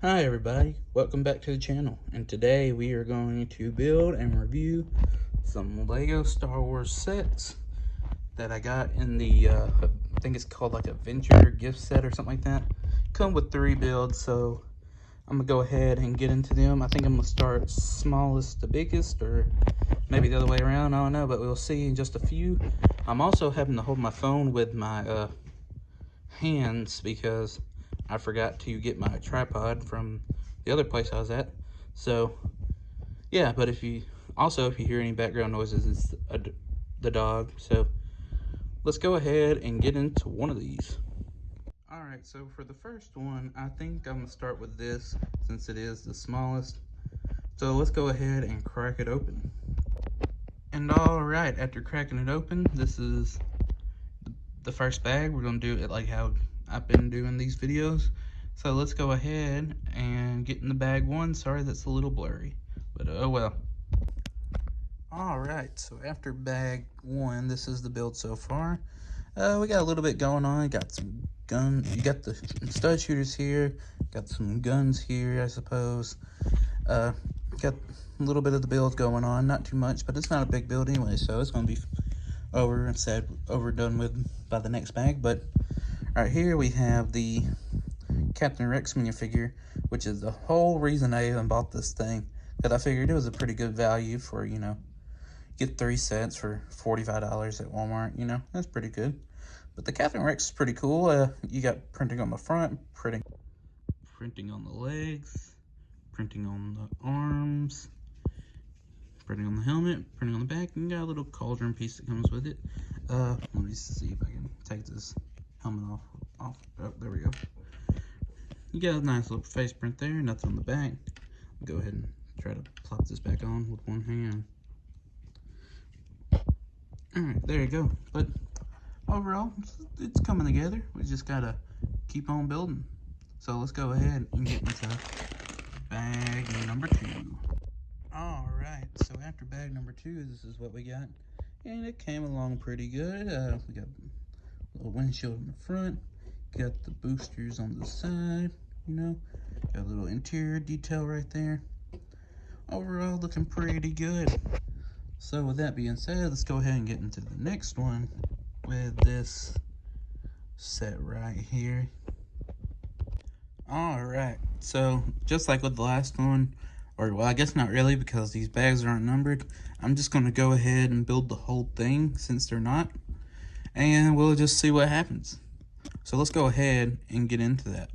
Hi everybody, welcome back to the channel, and today we are going to build and review some Lego Star Wars sets that I got in the, I think it's called like a Venture gift set or something like that. Come with 3 builds, so I'm gonna go ahead and get into them. I think I'm gonna start smallest to biggest, or maybe the other way around, I don't know, but we'll see in just a few. I'm also having to hold my phone with my hands because I forgot to get my tripod from the other place I was at. So yeah, but if you hear any background noises, it's the dog. So let's go ahead and get into one of these. All right, so for the first one, I think I'm gonna start with this since it is the smallest. So let's go ahead and crack it open. And all right, after cracking it open, this is the first bag. We're gonna do it like how I've been doing these videos. So let's go ahead and get in the bag one. Sorry, that's a little blurry, but oh well. All right, so after bag one, this is the build so far. We got a little bit going on. Got some guns. You got the stud shooters here. Got some guns here, I suppose. Got a little bit of the build going on. Not too much, but it's not a big build anyway, so it's gonna be overdone with by the next bag. But right here we have the Captain Rex minifigure, which is the whole reason I even bought this thing, because I figured it was a pretty good value for, you know, get 3 sets for $45 at Walmart. You know, that's pretty good. But the Captain Rex is pretty cool. You got printing on the front, printing on the legs, printing on the arms, printing on the helmet, printing on the back, and you got a little cauldron piece that comes with it. Let me see if I can take this helmet off. Oh, there we go. You got a nice little face print there, nothing on the back. I'll go ahead and try to plop this back on with one hand. Alright, there you go. But overall, it's coming together. We just gotta keep on building. So let's go ahead and get into bag number 2. Alright, so after bag number 2, this is what we got. And it came along pretty good. We got a little windshield in the front. Got the boosters on the side, you know. Got a little interior detail right there. Overall, looking pretty good. So with that being said, let's go ahead and get into the next one with this set right here. Alright, so just like with the last one, or well, I guess not really because these bags aren't numbered, I'm just going to go ahead and build the whole thing since they're not, and we'll just see what happens. So let's go ahead and get into that.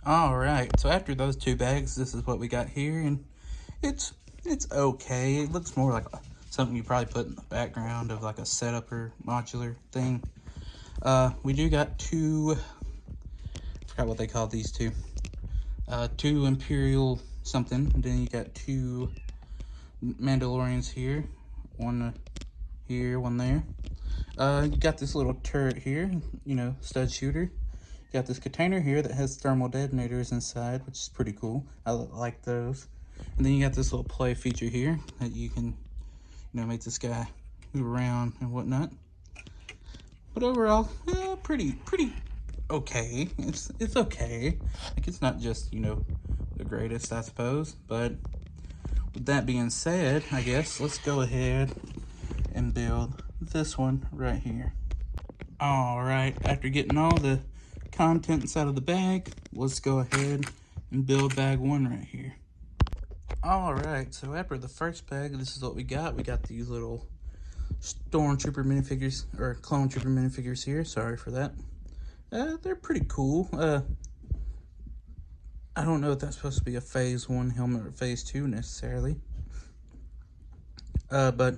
Alright, so after those 2 bags, this is what we got here, and it's okay. It looks more like something you probably put in the background of like a setup or modular thing. We do got 2, I forgot what they called these 2. 2 Imperial something, and then you got 2 Mandalorians here. One here, one there. You got this little turret here, you know, stud shooter. You got this container here that has thermal detonators inside, which is pretty cool. I like those. And then you got this little play feature here that you can, you know, make this guy move around and whatnot. But overall, pretty okay. It's okay. Like, it's not just, you know, the greatest, I suppose. But with that being said, I guess let's go ahead and build this one right here. All right, after getting all the contents out of the bag, let's go ahead and build bag 1 right here. All right, so after the first bag, this is what we got. We got these little Stormtrooper minifigures, or Clone Trooper minifigures here. Sorry for that. They're pretty cool. I don't know if that's supposed to be a phase 1 helmet or phase 2 necessarily. But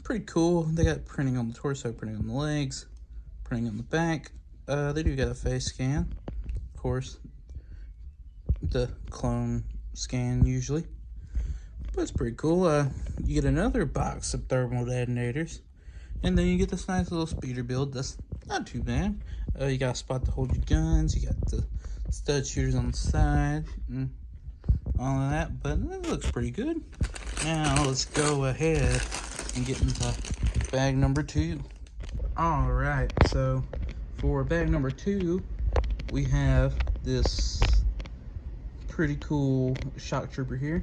pretty cool. They got printing on the torso, printing on the legs, printing on the back. They do got a face scan, of course. The clone scan usually. But it's pretty cool. You get another box of thermal detonators, and then you get this nice little speeder build. That's not too bad. You got a spot to hold your guns. You got the stud shooters on the side and all of that. But it looks pretty good. Now let's go ahead and get into bag number 2. All right. So for bag number 2, we have this pretty cool shock trooper here.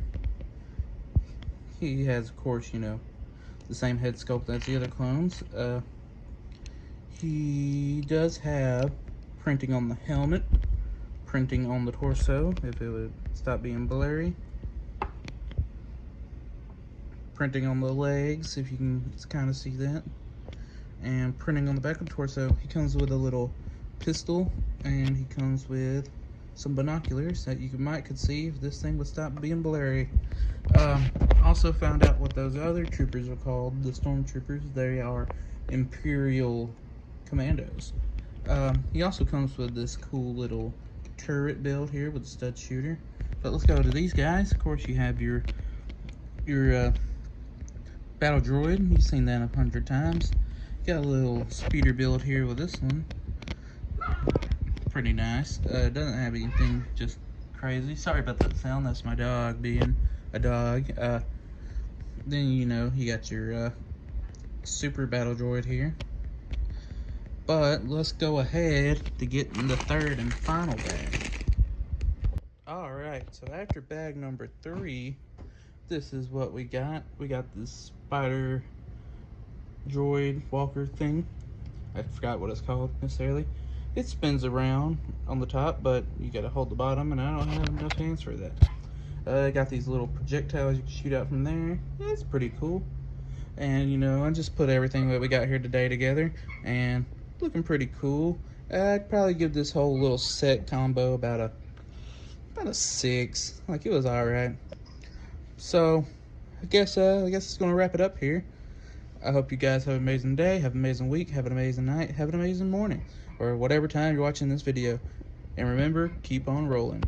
He has, of course, you know, the same head sculpt as the other clones. He does have printing on the helmet, printing on the torso, if it would stop being blurry, printing on the legs, if you can kind of see that, and printing on the back of the torso. He comes with a little pistol, and he comes with some binoculars that you could see if this thing would stop being blurry. Also found out what those other troopers are called, the stormtroopers. They are Imperial Commandos. He also comes with this cool little turret build here with a stud shooter. But let's go to these guys. Of course, you have your battle droid. You've seen that 100 times. Got a little speeder build here with this one. Pretty nice. Doesn't have anything just crazy. Sorry about that sound. That's my dog being a dog. Then, you know, you got your super battle droid here. But let's go ahead to get in the third and final bag. Alright, so after bag number 3, this is what we got. We got this spider droid walker thing. I forgot what it's called necessarily. It spins around on the top, but you gotta hold the bottom, and I don't have enough hands for that. I got these little projectiles you can shoot out from there. It's pretty cool. And, you know, I just put everything that we got here today together, and looking pretty cool. I'd probably give this whole little set combo about a 6. Like, it was alright. So I guess it's gonna wrap it up here. I hope you guys have an amazing day, have an amazing week, have an amazing night, have an amazing morning, or whatever time you're watching this video. And remember, keep on rolling.